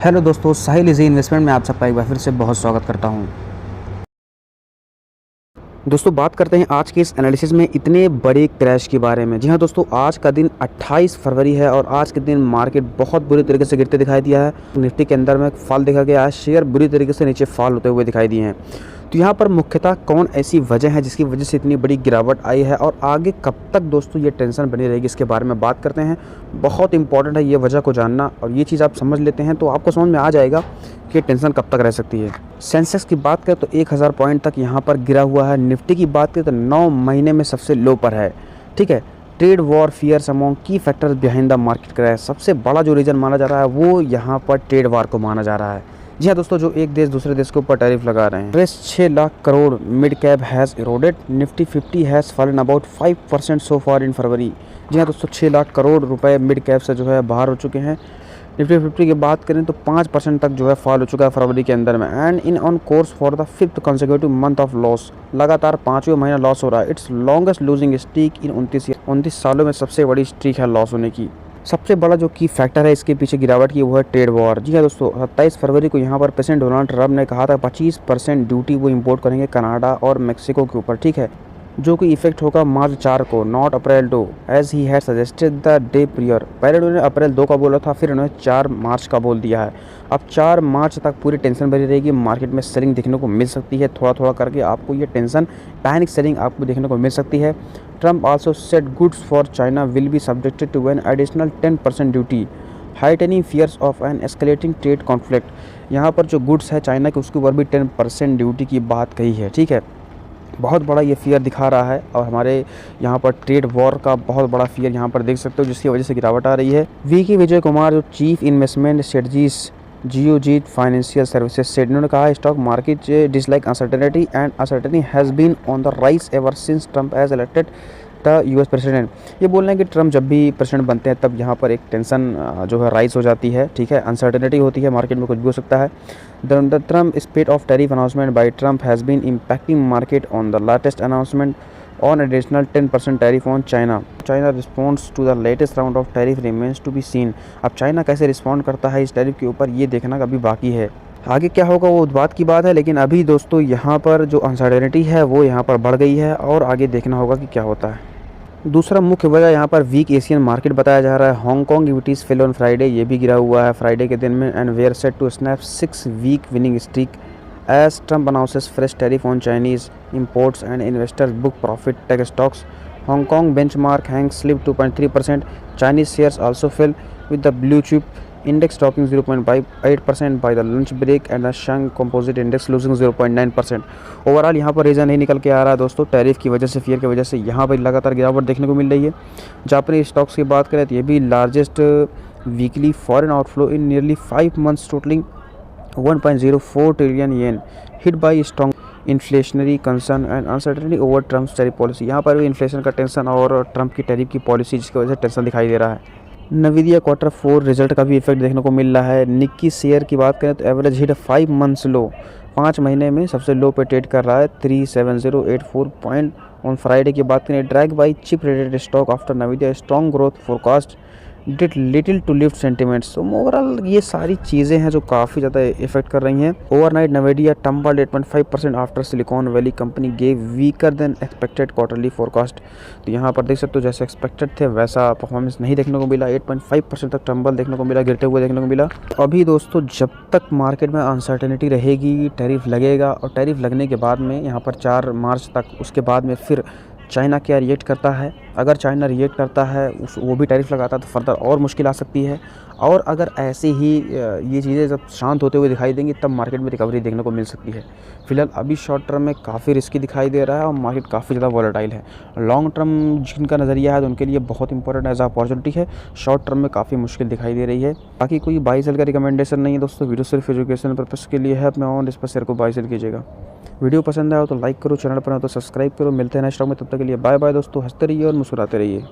Hello दोस्तों, साहिल easy investment में आप सबका एक बार फिर से बहुत स्वागत करता हूं। दोस्तों, बात करते हैं आज के इस एनालिसिस में इतने बड़े क्रैश के बारे में। जी हाँ दोस्तों, आज का दिन 28 फरवरी है और आज के दिन मार्केट बहुत बुरी तरीके से गिरते दिखाई दिया है। निफ्टी के अंदर में फॉल देखा गया है, शेयर बुरी तरीके से नीचे फॉल होते हुए दिखाई दिए हैं। तो यहाँ पर मुख्यतः कौन ऐसी वजह है जिसकी वजह से इतनी बड़ी गिरावट आई है और आगे कब तक दोस्तों ये टेंशन बनी रहेगी, इसके बारे में बात करते हैं। बहुत इंपॉर्टेंट है ये वजह को जानना, और ये चीज़ आप समझ लेते हैं तो आपको समझ में आ जाएगा कि टेंशन कब तक रह सकती है। सेंसेक्स की बात करें तो 1000 पॉइंट तक यहाँ पर गिरा हुआ है। निफ्टी की बात करें तो 9 महीने में सबसे लो पर है। ठीक है, ट्रेड वॉर फियर्स अमॉन्ग की factors behind the market crash, सबसे बड़ा जो रीज़न माना जा रहा है वो यहाँ पर ट्रेड वॉर को माना जा रहा है। जी हाँ दोस्तों, जो एक देश दूसरे देश के ऊपर टैरिफ लगा रहे हैं। 6 lakh crore mid cap has eroded, Nifty 50 has fallen about 5% सो फार इन फरवरी। जी हाँ दोस्तों, 6 लाख करोड़ रुपए मिड कैप से जो है बाहर हो चुके हैं। निफ्टी 50 की बात करें तो 5% तक जो है फॉल हो चुका है फरवरी के अंदर में। And in on course for the 5th consecutive month of loss, लगातार 5वें महीना लॉस हो रहा है। इट्स लॉन्गेस्ट लूजिंग स्ट्रीक इन 29 सालों में सबसे बड़ी स्ट्रीक है लॉस होने की। सबसे बड़ा जो की फैक्टर है इसके पीछे गिरावट की वो है ट्रेड वॉर। जी हाँ दोस्तों, 27 फरवरी को यहाँ पर प्रेसिडेंट डोनाल्ड ट्रंप ने कहा था 25% ड्यूटी वो इंपोर्ट करेंगे कनाडा और मेक्सिको के ऊपर। ठीक है, जो कि इफेक्ट होगा मार्च 4 को, not April 2 as he had suggested the day prior. पहले उन्होंने अप्रैल 2 का बोला था, फिर उन्होंने 4 मार्च का बोल दिया है। अब 4 मार्च तक पूरी टेंशन बनी रहेगी, मार्केट में सेलिंग देखने को मिल सकती है। थोड़ा थोड़ा करके आपको ये टेंशन, पैनिक सेलिंग आपको देखने को मिल सकती है। Trump also said goods for China will be subjected to an additional 10% duty, heightening fears of an escalating trade conflict. यहाँ पर जो गुड्स है चाइना के उसके ऊपर भी 10% ड्यूटी की बात कही है। ठीक है, बहुत बड़ा ये फियर दिखा रहा है और हमारे यहाँ पर ट्रेड वॉर का बहुत बड़ा फियर यहाँ पर देख सकते हो, जिसकी वजह से गिरावट आ रही है। वीके विजय कुमार जो chief investment strategies Geojit financial services से, इन्होंने कहा stock market dislike uncertainty and uncertainty has been on the rise ever since Trump as elected the US president. ये बोल रहे हैं कि ट्रंप जब भी प्रेसिडेंट बनते हैं तब यहाँ पर एक टेंशन जो है राइज हो जाती है। ठीक है, अनसर्टेनिटी होती है, मार्केट में कुछ भी हो सकता है। The Trump speed of tariff announcement by Trump has been impacting market on the latest announcement on additional 10% tariff on China. China responds to the latest round of tariff remains to be seen. अब China कैसे respond करता है इस tariff के ऊपर, ये देखना अभी बाकी है। आगे क्या होगा वो बात की बात है, लेकिन अभी दोस्तों यहाँ पर जो अनसर्टेनिटी है वो यहाँ पर बढ़ गई है और आगे देखना होगा कि क्या होता है। दूसरा मुख्य वजह यहाँ पर वीक एशियन मार्केट बताया जा रहा है। Hong Kong equities fell on Friday, ये भी गिरा हुआ है फ्राइडे के दिन में। And were set to snap 6 week winning streak as Trump announces fresh tariff on Chinese imports and investors book profit tech stocks. Hong Kong benchmark hangs slipped 2.3%. Chinese shares also fell with the blue chip index dropping 0.58% by the lunch break and the Shanghai Composite Index losing 0.9%. Overall यहाँ पर reason नहीं निकल के आ रहा है दोस्तों, tariff की वजह से, फियर की वजह से यहाँ पर लगातार गिरावट देखने को मिल रही है। जापानी स्टॉक्स की बात करें तो ये भी largest weekly foreign outflow in nearly 5 months totalling 1.04 trillion yen, hit by strong inflationary concern and uncertainty over Trump's tariff policy। यहाँ पर भी इन्फ्लेशन का टेंशन और ट्रंप की टैरिफ की पॉलिसी जिसकी वजह से टेंशन दिखाई दे रहा है। नवीदिया Q4 रिजल्ट का भी इफेक्ट देखने को मिल रहा है। निक्की शेयर की बात करें तो एवरेज हिट 5 months लो, 5 महीने में सबसे लो पे ट्रेड कर रहा है 37084 पॉइंट। ऑन फ्राइडे की बात करें, drag by chip related stock after Nvidia strong growth forecast did little to lift sentiments. तो ओवरऑल ये सारी चीज़ें हैं जो काफ़ी ज़्यादा इफेक्ट कर रही हैं। Overnight Nvidia tumbled 8.5% after Silicon Valley company gave weaker than expected quarterly forecast. तो यहाँ पर देख सकते हो जैसे एक्सपेक्टेड थे वैसा परफॉर्मेंस नहीं देखने को मिला, 8.5% तक टम्बल देखने को मिला, गिरते हुए देखने को मिला। अभी दोस्तों जब तक मार्केट में अनसर्टेनिटी रहेगी, टैरिफ लगेगा और टैरिफ लगने के बाद में यहाँ पर 4 मार्च तक, उसके बाद में फिर चाइना क्या रिएक्ट करता है। अगर चाइना रिएक्ट करता है, वो भी टैरिफ लगाता है तो फर्दर और मुश्किल आ सकती है। और अगर ऐसे ही ये चीज़ें जब शांत होते हुए दिखाई देंगी तब मार्केट में रिकवरी देखने को मिल सकती है। फिलहाल अभी शॉर्ट टर्म में काफ़ी रिस्की दिखाई दे रहा है और मार्केट काफ़ी ज़्यादा वॉलेटाइल है। लॉन्ग टर्म जिनका नज़रिया है तो उनके लिए बहुत इंपॉर्टेंट एज अपॉर्चुनिटी है, शॉर्ट टर्म में काफ़ी मुश्किल दिखाई दे रही है। बाकी कोई बाई सेल का रिकमेंडेशन नहीं है दोस्तों, वीडियो सिर्फ एजुकेशन पर्पज़ के लिए है। अपने ऑन इस पर शेयर को बाई सेल कीजिएगा। वीडियो पसंद आया तो लाइक करो, चैनल पर हो तो सब्सक्राइब करो। मिलते हैं नेक्स्ट स्टॉक में, तब तक के लिए बाय बाय दोस्तों। हंसते रहिए और मुस्कुराते रहिए।